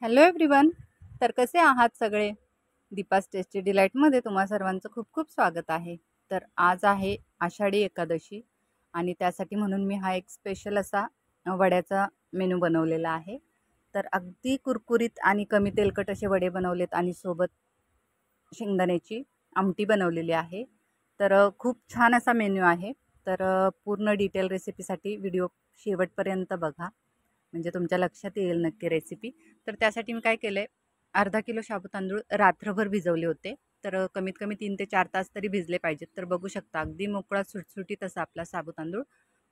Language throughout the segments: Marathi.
Hello everyone. तर कसे आहात सगळे? दीपास टेस्टी डिलाईटमध्ये तुम्हा सर्वांचं खूप खूप स्वागत आहे. तर आज आहे आषाढी एकादशी आणि त्यासाठी म्हणून मी हा एक स्पेशल असा वड्याचा मेनू बनवलेला आहे. तर अगदी कुरकुरीत आणि कमी तेलकट असे वडे बनवलेत आणि सोबत शेंगदाण्याची आमटी बनवलेली आहे. तर खूप छान असा मेन्यू आहे. तर पूर्ण डिटेल रेसिपीसाठी व्हिडिओ शेवटपर्यंत बघा, म्हणजे तुमच्या लक्षात येईल नक्की रेसिपी. तर त्यासाठी मी काय केलं आहे, अर्धा किलो शाबू तांदूळ रात्रभर भिजवले होते. तर कमीत कमी 3 ते 4 तास तरी भिजले पाहिजेत. तर बघू शकता अगदी मोकळा सुटसुटीत असा आपला साबू तांदूळ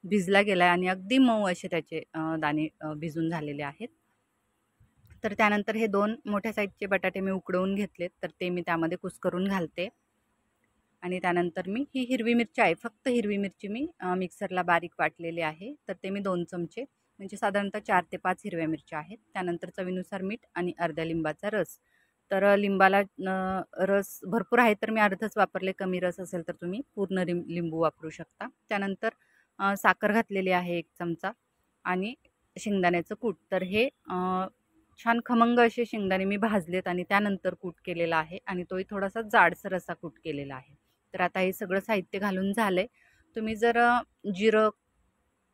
भिजला गेला आहे आणि अगदी मऊ असे त्याचे दाणे भिजून झालेले आहेत. तर त्यानंतर हे 2 मोठ्या साईजचे बटाटे मी उकडवून घेतलेत, तर ते मी त्यामध्ये कुस्करून घालते. आणि त्यानंतर मी ही हिरवी मिरची आहे, फक्त हिरवी मिरची मी मिक्सरला बारीक वाटलेली आहे. तर ते मी 2 चमचे म्हणजे साधारणतः 4 ते 5 हिरव्या मिरच्या आहेत. त्यानंतर चवीनुसार मीठ आणि अर्ध्या लिंबाचा रस. तर लिंबाला रस भरपूर आहे तर मी अर्धच वापरले, कमी रस असेल तर तुम्ही पूर्ण लिंबू वापरू शकता. त्यानंतर साखर घातलेली आहे 1 चमचा आणि शेंगदाण्याचं कूट. तर हे छान खमंग असे शेंगदाणे मी भाजलेत आणि त्यानंतर कूट केलेला आहे आणि तोही थोडासा जाडसर असा कूट केलेला आहे. तर आता हे सगळं साहित्य घालून झालंय. तुम्ही जर जिरं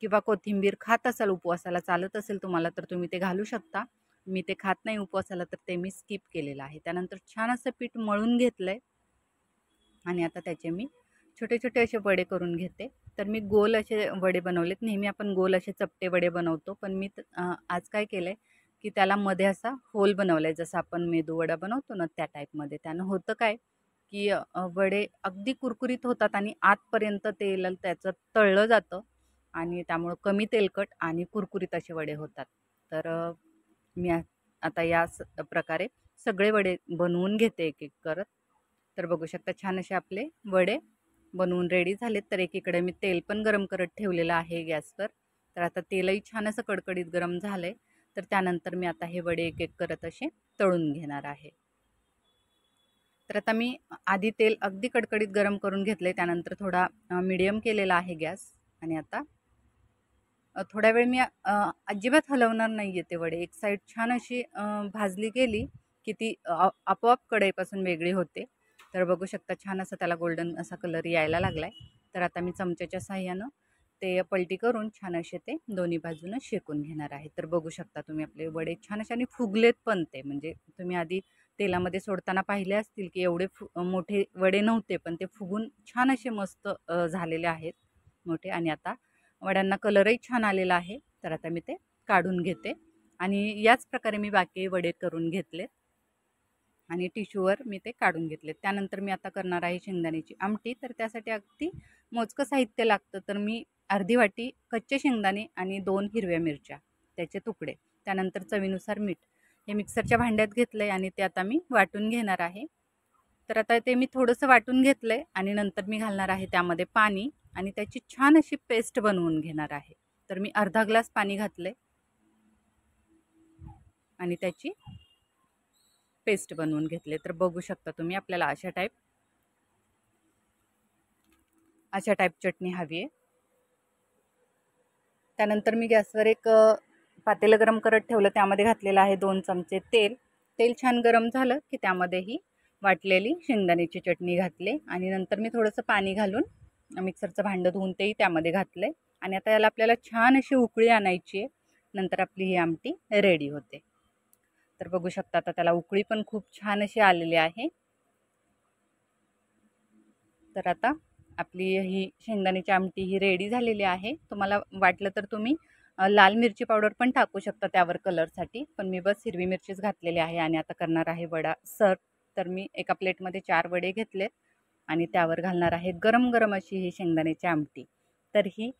किंवा कोथिंबीर खात असाल, उपवासाला चालत असेल तुम्हाला, तर तुम्ही ते घालू शकता. मी ते खात नाही उपवासाला, तर ते मी स्किप केलेलं आहे. त्यानंतर छान असं पीठ मळून घेतलंय आणि आता त्याचे मी छोटे छोटे असे वडे करून घेते. तर मी गोल असे वडे बनवलेत. नेहमी आपण गोल असे चपटे वडे बनवतो, पण मी आज काय केलंय की त्याला मध्ये असा होल बनवलाय, जसं आपण मेदूवडा बनवतो ना त्या टाईपमध्ये. त्यानं होतं काय की वडे अगदी कुरकुरीत होतात आणि आतपर्यंत तेल त्याचं तळलं जातं आणि त्यामुळं कमी तेलकट आणि कुरकुरीत असे वडे होतात. तर मी आता या प्रकारे सगळे वडे बनवून घेते एक एक करत. तर बघू शकता छान असे आपले वडे बनवून रेडी झालेत. तर एकीकडे मी तेल पण गरम करत ठेवलेलं आहे गॅसवर. तर आता तेलही छान असं कडकडीत गरम झालंय. तर त्यानंतर मी आता हे वडे एक एक करत असे तळून घेणार आहे. तर आता मी आधी तेल अगदी कडकडीत गरम करून घेतले, त्यानंतर थोडा मीडियम केलेला आहे गॅस आणि आता थोड्या वेळ मी अजिबात हलवणार नाही आहे ते वडे. एक साईड छान अशी भाजली गेली की ती आपोआप कढईपासून वेगळी होते. तर बघू शकता छान असा त्याला गोल्डन असा कलर यायला लागला आहे. तर आता मी चमच्याच्या साहाय्यानं ते पलटी करून छान असे ते दोन्ही बाजूनं शेकून घेणार आहे. तर बघू शकता तुम्ही आपले वडे छान असे आणि फुगलेत पण ते, म्हणजे तुम्ही आधी तेलामध्ये सोडताना पाहिले असतील की एवढे मोठे वडे नव्हते, पण ते फुगून छान असे मस्त झालेले आहेत मोठे. आणि आता वड्यांना कलरही छान आलेला आहे. तर आता मी ते काढून घेते आणि याच प्रकारे मी बाकी वडे करून घेतलेत आणि टिश्यूवर मी ते काढून घेतलेत. त्यानंतर मी आता करणार आहे शेंगदाण्याची आमटी. तर त्यासाठी अगदी मोजकं साहित्य लागतं. तर मी अर्धी वाटी कच्चे शेंगदाणे आणि 2 हिरव्या मिरच्या, त्याचे तुकडे, त्यानंतर चवीनुसार मीठ हे मिक्सरच्या भांड्यात घेतलं आहे आणि ते आता मी वाटून घेणार आहे. तर आता ते मी थोडंसं वाटून घेतलं आहे आणि नंतर मी घालणार आहे त्यामध्ये पाणी आणि त्याची छान अशी पेस्ट बनवून घेणार आहे. तर मी अर्धा ग्लास पाणी घातले आणि त्याची पेस्ट बनवून घेतले. तर बघू शकता तुम्ही आपल्याला अशा टाईप चटणी हवी आहे. त्यानंतर मी गॅसवर एक पातेलं गरम करत ठेवलं. त्यामध्ये घातलेलं आहे 2 चमचे तेल. तेल छान गरम झालं की त्यामध्ये ही वाटलेली शेंगदाण्याची चटणी घातले आणि नंतर मी थोडंसं पाणी घालून मिक्सरचं भांडं धुवून तेही त्यामध्ये घातले आणि आता याला आपल्याला छान अशी उकळी आणायची आहे. नंतर आपली ही आमटी रेडी होते. तर बघू शकता आता त्याला उकळी पण खूप छान अशी आलेली आहे. तर आता आपली ही शेंगदाण्याची आमटी ही रेडी झालेली आहे. तुम्हाला वाटलं तर तुम्ही लाल मिरची पावडर पण टाकू शकता त्यावर कलरसाठी, पण मी बस हिरवी मिरचीच घातलेली आहे. आणि आता करणार आहे वडा सर्व. तर मी एका प्लेटमध्ये 4 वडे घेतलेत आणि त्यावर घालणार आहे गरम गरम अशी ही शेंगदाण्याची आमटी. तर ही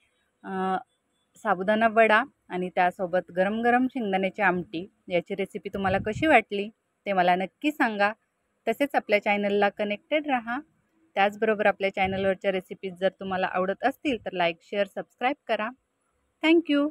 साबुदाणा वडा आणि त्यासोबत गरम गरम शेंगदाण्याची आमटी याची रेसिपी तुम्हाला कशी वाटली ते मला नक्की सांगा. तसेच आपल्या चॅनलला कनेक्टेड राहा. त्याचबरोबर आपल्या चॅनलवरच्या रेसिपीज जर तुम्हाला आवडत असतील तर लाईक, शेअर, सबस्क्राईब करा. थँक्यू.